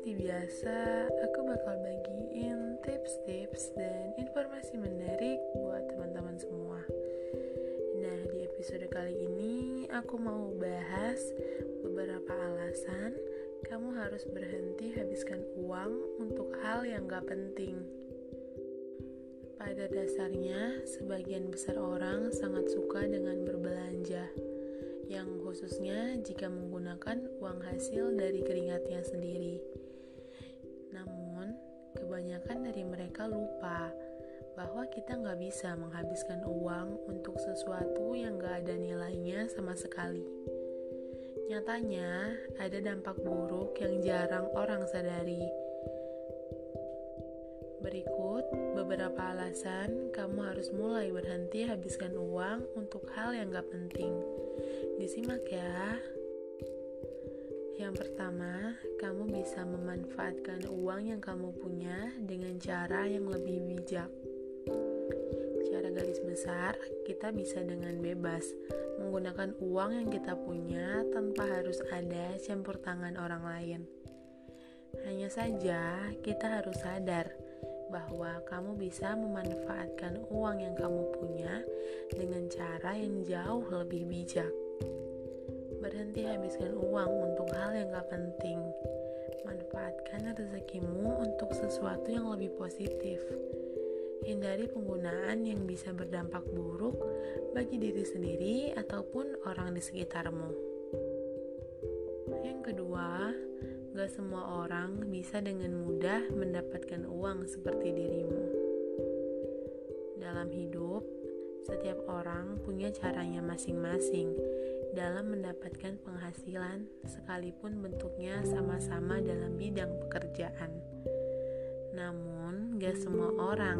Seperti biasa, aku bakal bagiin tips-tips dan informasi menarik buat teman-teman semua. Nah, di episode kali ini aku mau bahas beberapa alasan kamu harus berhenti habiskan uang untuk hal yang gak penting. Pada dasarnya, sebagian besar orang sangat suka dengan berbelanja, yang khususnya jika menggunakan uang hasil dari keringatnya sendiri. Namun, kebanyakan dari mereka lupa bahwa kita gak bisa menghabiskan uang untuk sesuatu yang gak ada nilainya sama sekali. Nyatanya, ada dampak buruk yang jarang orang sadari. Berikut beberapa alasan kamu harus mulai berhenti habiskan uang untuk hal yang gak penting. Disimak ya. Yang pertama, kamu bisa memanfaatkan uang yang kamu punya dengan cara yang lebih bijak. Secara garis besar, kita bisa dengan bebas menggunakan uang yang kita punya tanpa harus ada campur tangan orang lain. Hanya saja, kita harus sadar bahwa kamu bisa memanfaatkan uang yang kamu punya dengan cara yang jauh lebih bijak. Berhenti habiskan uang untuk hal yang gak penting. Manfaatkan rezekimu untuk sesuatu yang lebih positif. Hindari penggunaan yang bisa berdampak buruk bagi diri sendiri ataupun orang di sekitarmu. Yang kedua, gak semua orang bisa dengan mudah mendapatkan uang seperti dirimu. Dalam hidup, setiap orang punya caranya masing-masing dalam mendapatkan penghasilan, sekalipun bentuknya sama-sama dalam bidang pekerjaan. Namun, gak semua orang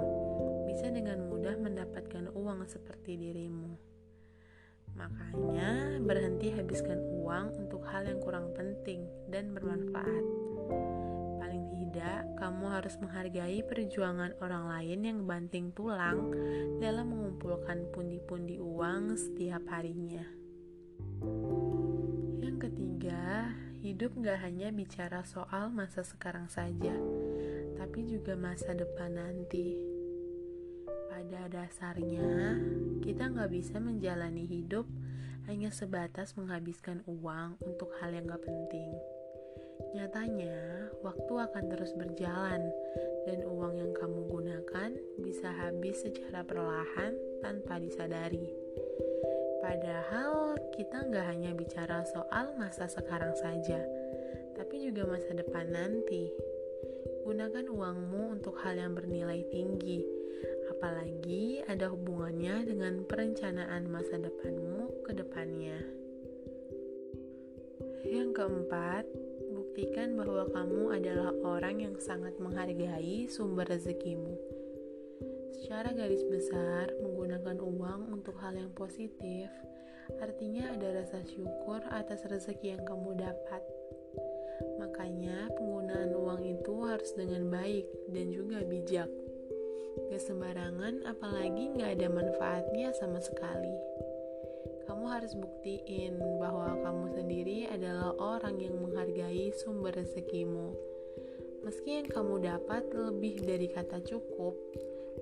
bisa dengan mudah mendapatkan uang seperti dirimu. Makanya, berhenti habiskan uang untuk hal yang kurang penting dan bermanfaat. Paling tidak, kamu harus menghargai perjuangan orang lain yang banting tulang dalam mengumpulkan pundi-pundi uang setiap harinya. Yang ketiga, hidup gak hanya bicara soal masa sekarang saja, tapi juga masa depan nanti. Pada dasarnya, kita gak bisa menjalani hidup hanya sebatas menghabiskan uang untuk hal yang gak penting. Nyatanya, waktu akan terus berjalan dan uang yang kamu gunakan bisa habis secara perlahan tanpa disadari. Padahal kita gak hanya bicara soal masa sekarang saja, tapi juga masa depan nanti. Gunakan uangmu untuk hal yang bernilai tinggi, apalagi ada hubungannya dengan perencanaan masa depanmu ke depannya. Yang keempat, buktikan bahwa kamu adalah orang yang sangat menghargai sumber rezekimu. Secara garis besar, menggunakan uang untuk hal yang positif artinya ada rasa syukur atas rezeki yang kamu dapat. Makanya, penggunaan uang itu harus dengan baik dan juga bijak. Gak sembarangan, apalagi gak ada manfaatnya sama sekali. Kamu harus buktiin bahwa kamu sendiri adalah orang yang menghargai sumber rezekimu. Meski yang kamu dapat lebih dari kata cukup,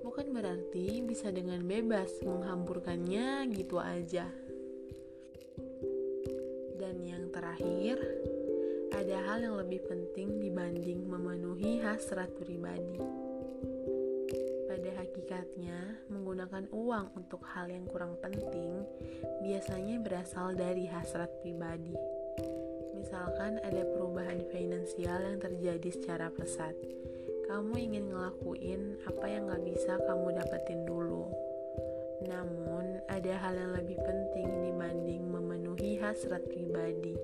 bukan berarti bisa dengan bebas menghamburkannya gitu aja. Dan yang terakhir, ada hal yang lebih penting dibanding memenuhi hasrat pribadi. Pada hakikatnya, menggunakan uang untuk hal yang kurang penting biasanya berasal dari hasrat pribadi. Misalkan ada perubahan finansial yang terjadi secara pesat. Kamu ingin ngelakuin apa yang gak bisa kamu dapetin dulu. Namun, ada hal yang lebih penting dibanding memenuhi hasrat pribadi.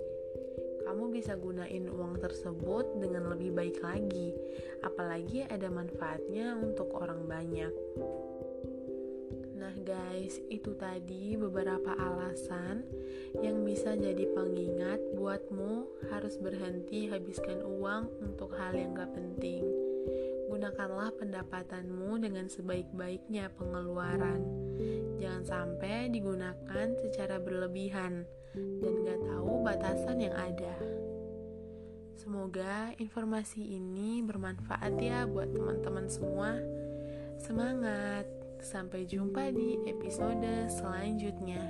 Kamu bisa gunain uang tersebut dengan lebih baik lagi, apalagi ada manfaatnya untuk orang banyak. Nah guys, itu tadi beberapa alasan yang bisa jadi pengingat buatmu harus berhenti habiskan uang untuk hal yang gak penting. Gunakanlah pendapatanmu dengan sebaik-baiknya pengeluaran. Jangan sampai digunakan secara berlebihan dan gak tahu batasan yang ada. Semoga informasi ini bermanfaat ya buat teman-teman semua. Semangat! Sampai jumpa di episode selanjutnya.